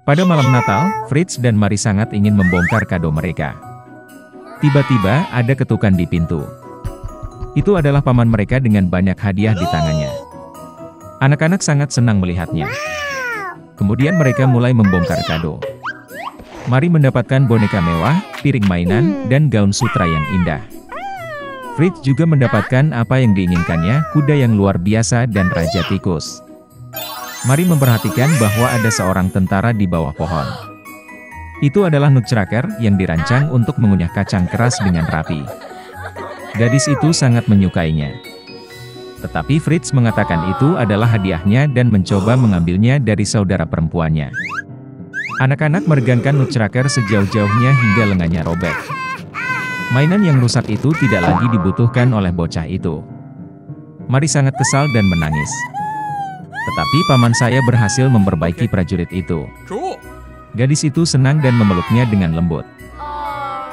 Pada malam Natal, Fritz dan Mary sangat ingin membongkar kado mereka. Tiba-tiba, ada ketukan di pintu. Itu adalah paman mereka dengan banyak hadiah di tangannya. Anak-anak sangat senang melihatnya. Kemudian mereka mulai membongkar kado. Mary mendapatkan boneka mewah, piring mainan, dan gaun sutra yang indah. Fritz juga mendapatkan apa yang diinginkannya, kuda yang luar biasa dan raja tikus. Mary memperhatikan bahwa ada seorang tentara di bawah pohon. Itu adalah Nutcracker yang dirancang untuk mengunyah kacang keras dengan rapi. Gadis itu sangat menyukainya. Tetapi Fritz mengatakan itu adalah hadiahnya dan mencoba mengambilnya dari saudara perempuannya. Anak-anak meregangkan Nutcracker sejauh-jauhnya hingga lengannya robek. Mainan yang rusak itu tidak lagi dibutuhkan oleh bocah itu. Mary sangat kesal dan menangis. Tetapi paman saya berhasil memperbaiki prajurit itu. Gadis itu senang dan memeluknya dengan lembut.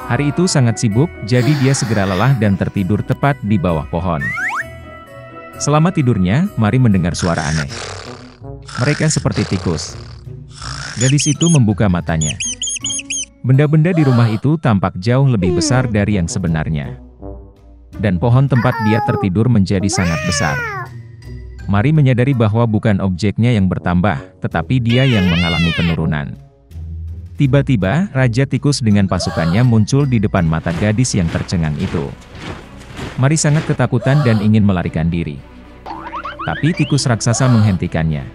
Hari itu sangat sibuk, jadi dia segera lelah dan tertidur tepat di bawah pohon. Selama tidurnya, Mary mendengar suara aneh. Mereka seperti tikus. Gadis itu membuka matanya. Benda-benda di rumah itu tampak jauh lebih besar dari yang sebenarnya. Dan pohon tempat dia tertidur menjadi sangat besar. Mary menyadari bahwa bukan objeknya yang bertambah, tetapi dia yang mengalami penurunan. Tiba-tiba, Raja Tikus dengan pasukannya muncul di depan mata gadis yang tercengang itu. Mary sangat ketakutan dan ingin melarikan diri. Tapi tikus raksasa menghentikannya.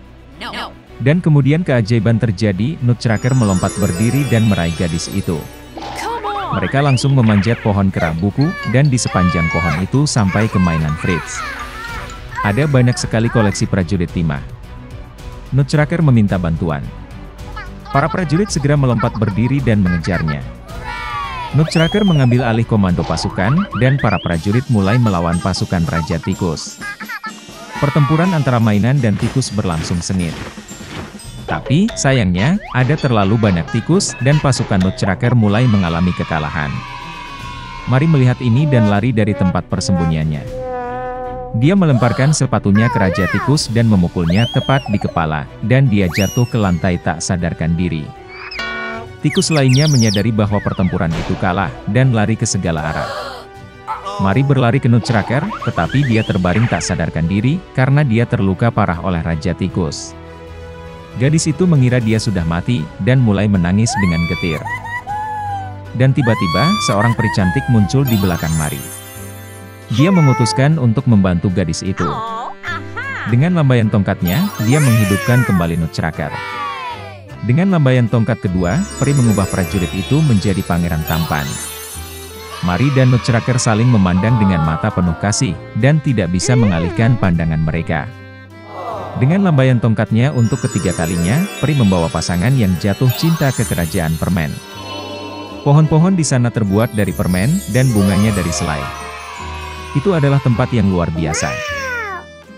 Dan kemudian keajaiban terjadi, Nutcracker melompat berdiri dan meraih gadis itu. Mereka langsung memanjat pohon kera buku, dan di sepanjang pohon itu sampai ke mainan Fritz. Ada banyak sekali koleksi prajurit timah. Nutcracker meminta bantuan. Para prajurit segera melompat berdiri dan mengejarnya. Nutcracker mengambil alih komando pasukan, dan para prajurit mulai melawan pasukan Raja Tikus. Pertempuran antara mainan dan tikus berlangsung sengit. Tapi, sayangnya, ada terlalu banyak tikus, dan pasukan Nutcracker mulai mengalami kekalahan. Mary melihat ini dan lari dari tempat persembunyiannya. Dia melemparkan sepatunya ke Raja Tikus dan memukulnya tepat di kepala, dan dia jatuh ke lantai tak sadarkan diri. Tikus lainnya menyadari bahwa pertempuran itu kalah, dan lari ke segala arah. Mary berlari ke Nutcracker, tetapi dia terbaring tak sadarkan diri, karena dia terluka parah oleh Raja Tikus. Gadis itu mengira dia sudah mati, dan mulai menangis dengan getir. Dan tiba-tiba, seorang peri cantik muncul di belakang Mary. Dia memutuskan untuk membantu gadis itu. Dengan lambaian tongkatnya, dia menghidupkan kembali Nutcracker. Dengan lambaian tongkat kedua, peri mengubah prajurit itu menjadi pangeran tampan. Mary dan Nutcracker saling memandang dengan mata penuh kasih, dan tidak bisa mengalihkan pandangan mereka. Dengan lambaian tongkatnya untuk ketiga kalinya, peri membawa pasangan yang jatuh cinta ke kerajaan permen. Pohon-pohon di sana terbuat dari permen, dan bunganya dari selai. Itu adalah tempat yang luar biasa.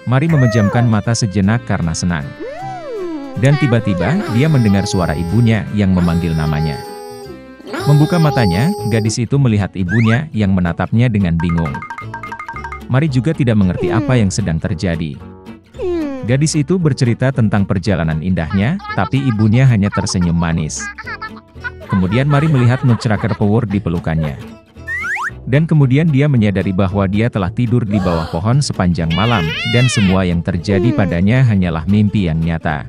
Mary memejamkan mata sejenak karena senang. Dan tiba-tiba, dia mendengar suara ibunya yang memanggil namanya. Membuka matanya, gadis itu melihat ibunya yang menatapnya dengan bingung. Mary juga tidak mengerti apa yang sedang terjadi. Gadis itu bercerita tentang perjalanan indahnya, tapi ibunya hanya tersenyum manis. Kemudian Mary melihat Nutcracker pawur di pelukannya. Dan kemudian dia menyadari bahwa dia telah tidur di bawah pohon sepanjang malam, dan semua yang terjadi padanya hanyalah mimpi yang nyata.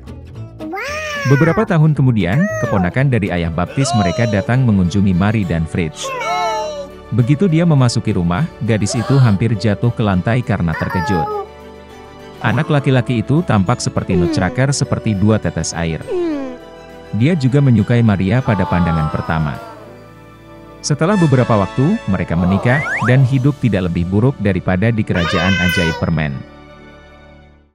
Beberapa tahun kemudian, keponakan dari ayah baptis mereka datang mengunjungi Mary dan Fritz. Begitu dia memasuki rumah, gadis itu hampir jatuh ke lantai karena terkejut. Anak laki-laki itu tampak seperti Nutcracker seperti dua tetes air. Dia juga menyukai Maria pada pandangan pertama. Setelah beberapa waktu, mereka menikah, dan hidup tidak lebih buruk daripada di kerajaan ajaib permen.